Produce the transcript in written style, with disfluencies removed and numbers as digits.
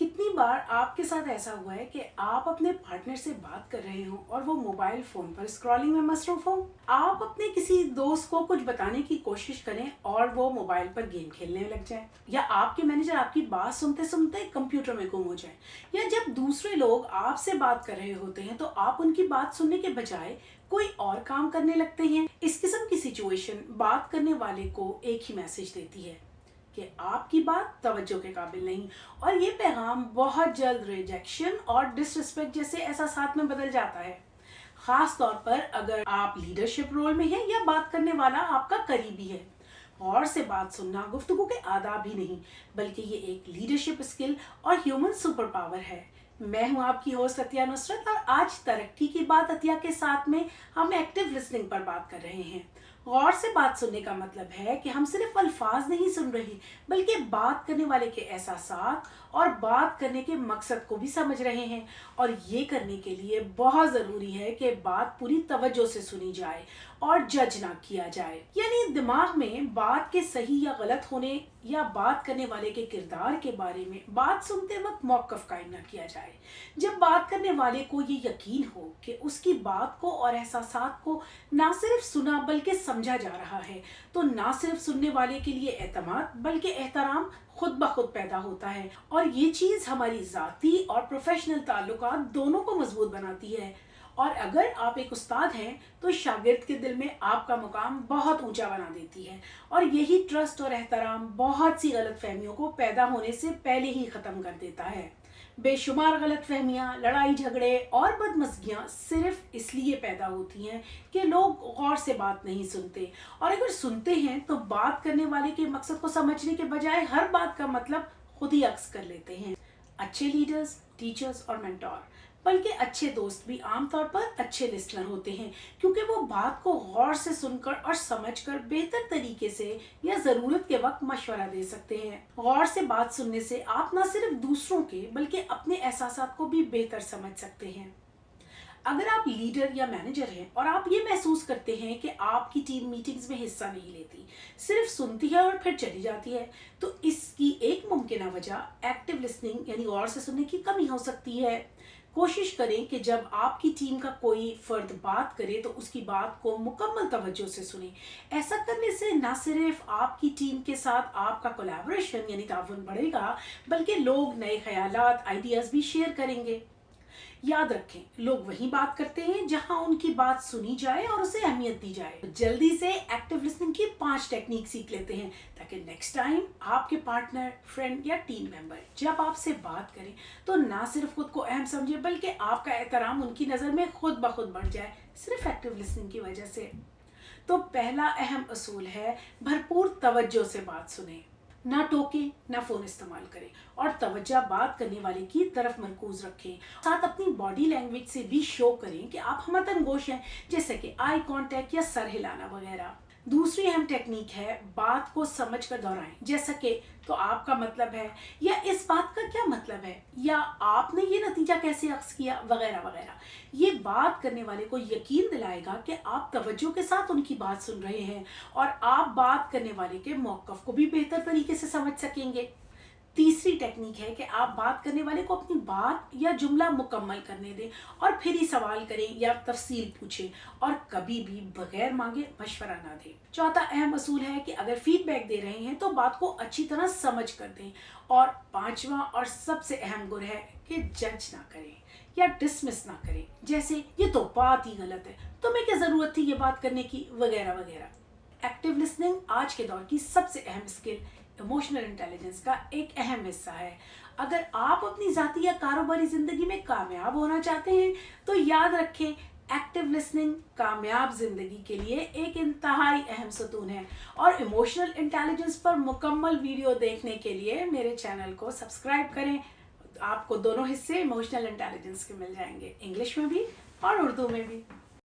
कितनी बार आपके साथ ऐसा हुआ है कि आप अपने पार्टनर से बात कर रहे हो और वो मोबाइल फोन पर स्क्रॉलिंग में मसरूफ हो। आप अपने किसी दोस्त को कुछ बताने की कोशिश करें और वो मोबाइल पर गेम खेलने लग जाए, या आपके मैनेजर आपकी बात सुनते सुनते कंप्यूटर में गुम हो जाए, या जब दूसरे लोग आपसे बात कर रहे होते हैं तो आप उनकी बात सुनने के बजाय कोई और काम करने लगते हैं। इस किस्म की सिचुएशन बात करने वाले को एक ही मैसेज देती है कि आपकी बात तवज्जो के काबिल नहीं, और ये पैगाम बहुत जल्द रिजेक्शन और डिसरिस्पेक्ट जैसे एहसासात में बदल जाता है। खास तौर पर अगर आप लीडरशिप रोल में हैं या बात करने वाला आपका करीबी है। गौर से बात सुनना गुफ्तगू के आदाब ही नहीं, बल्कि ये एक लीडरशिप स्किल और ह्यूमन सुपर पावर है। मैं हूं आपकी होस्ट अतिया नुसरत, और आज तरक्की की बात अतिया के साथ में हम एक्टिव लिसनिंग पर बात कर रहे हैं। गौर से बात सुनने का मतलब है कि हम सिर्फ अल्फाज नहीं सुन रहे, बल्कि बात करने वाले के एहसासात और बात करने के मकसद को भी समझ रहे हैं। और ये करने के लिए बहुत ज़रूरी है कि बात पूरी तवज्जो से सुनी जाए और जज ना किया जाए, यानी दिमाग में बात के सही या गलत होने या बात करने वाले के किरदार के बारे में बात सुनते वक्त मौक़िफ़ कायम ना किया जाए। जब बात करने वाले को ये यकीन हो कि उसकी बात को और एहसासात को ना सिर्फ सुना बल्कि समझा जा रहा है, तो ना सिर्फ सुनने वाले के लिए एतमाद बल्कि एहतराम खुद ब खुद पैदा होता है। और ये चीज़ हमारी ज़ाती और प्रोफेशनल ताल्लुकात दोनों को मजबूत बनाती है। और अगर आप एक उस्ताद हैं तो शागिर्द के दिल में आपका मुकाम बहुत ऊंचा बना देती है। और यही ट्रस्ट और एहतराम बहुत सी गलतफहमियों को पैदा होने से पहले ही ख़त्म कर देता है। बेशुमार गलतफहमियां, लड़ाई झगड़े और बदमज़गियाँ सिर्फ इसलिए पैदा होती हैं कि लोग गौर से बात नहीं सुनते, और अगर सुनते हैं तो बात करने वाले के मकसद को समझने के बजाय हर बात का मतलब खुद ही अक्स कर लेते हैं। अच्छे लीडर्स, टीचर्स और मेंटोर, बल्कि अच्छे दोस्त भी आमतौर पर अच्छे लिसनर होते हैं, क्योंकि वो बात को गौर से सुनकर और समझकर बेहतर तरीके से या ज़रूरत के वक्त मशवरा दे सकते हैं। गौर से बात सुनने से आप न सिर्फ दूसरों के बल्कि अपने एहसासात को भी बेहतर समझ सकते हैं। अगर आप लीडर या मैनेजर हैं और आप ये महसूस करते हैं कि आपकी टीम मीटिंग्स में हिस्सा नहीं लेती, सिर्फ सुनती है और फिर चली जाती है, तो इसकी एक मुमकिन वजह एक्टिव लिसनिंग यानी गौर से सुनने की कमी हो सकती है। कोशिश करें कि जब आपकी टीम का कोई फर्द बात करे तो उसकी बात को मुकम्मल तवज्जो से सुने। ऐसा करने से न सिर्फ आपकी टीम के साथ आपका कोलैबोरेशन यानी ताउन बढ़ेगा, बल्कि लोग नए ख्यालात, आइडियाज़ भी शेयर करेंगे। याद रखें, लोग वहीं बात करते हैं जहां उनकी बात सुनी जाए और उसे अहमियत दी जाए। तो जल्दी से एक्टिव लिसनिंग की 5 टेक्निक सीख लेते हैं, ताकि नेक्स्ट टाइम आपके पार्टनर, फ्रेंड या टीम मेंबर जब आपसे बात करें तो ना सिर्फ खुद को अहम समझे, बल्कि आपका एहतराम उनकी नज़र में खुद ब खुद बढ़ जाए, सिर्फ एक्टिव लिसनिंग की वजह से। तो पहला अहम असूल है, भरपूर तवज्जो से बात सुने। ना टोकें, ना फोन इस्तेमाल करें, और तवज्जो बात करने वाले की तरफ मरकूज रखें। साथ अपनी बॉडी लैंग्वेज से भी शो करें कि आप हमतनगोश हैं, जैसे कि आई कांटेक्ट या सर हिलाना वगैरह। दूसरी अहम टेक्निक है, बात को समझ कर दोहराएं, जैसा कि तो आपका मतलब है, या इस बात का क्या मतलब है, या आपने ये नतीजा कैसे अक्स किया वगैरह वगैरह। ये बात करने वाले को यकीन दिलाएगा कि आप तवज्जो के साथ उनकी बात सुन रहे हैं, और आप बात करने वाले के मौक़िफ़ को भी बेहतर तरीके से समझ सकेंगे। तीसरी टेक्निक है कि आप बात करने वाले को अपनी बात या जुमला मुकम्मल करने दें और फिर ही सवाल करें या तफसील पूछें, और कभी भी बगैर मांगे मशवरा ना दें। चौथा अहम असूल है कि अगर फीडबैक दे रहे हैं तो बात को अच्छी तरह समझ कर दें। और पांचवा और सबसे अहम गुण है कि जज ना करें या डिसमिस ना करें, जैसे ये तो बात ही गलत है, तुम्हें क्या ज़रूरत थी ये बात करने की वगैरह वगैरह। एक्टिव लिसनिंग आज के दौर की सबसे अहम स्किल इमोशनल इंटेलिजेंस का एक अहम हिस्सा है। अगर आप अपनी ज़ाती या कारोबारी ज़िंदगी में कामयाब होना चाहते हैं तो याद रखें, एक्टिव लिसनिंग कामयाब ज़िंदगी के लिए एक इंतहाई अहम सतून है। और इमोशनल इंटेलिजेंस पर मुकम्मल वीडियो देखने के लिए मेरे चैनल को सब्सक्राइब करें। आपको दोनों हिस्से इमोशनल इंटेलिजेंस के मिल जाएंगे, इंग्लिश में भी और उर्दू में भी।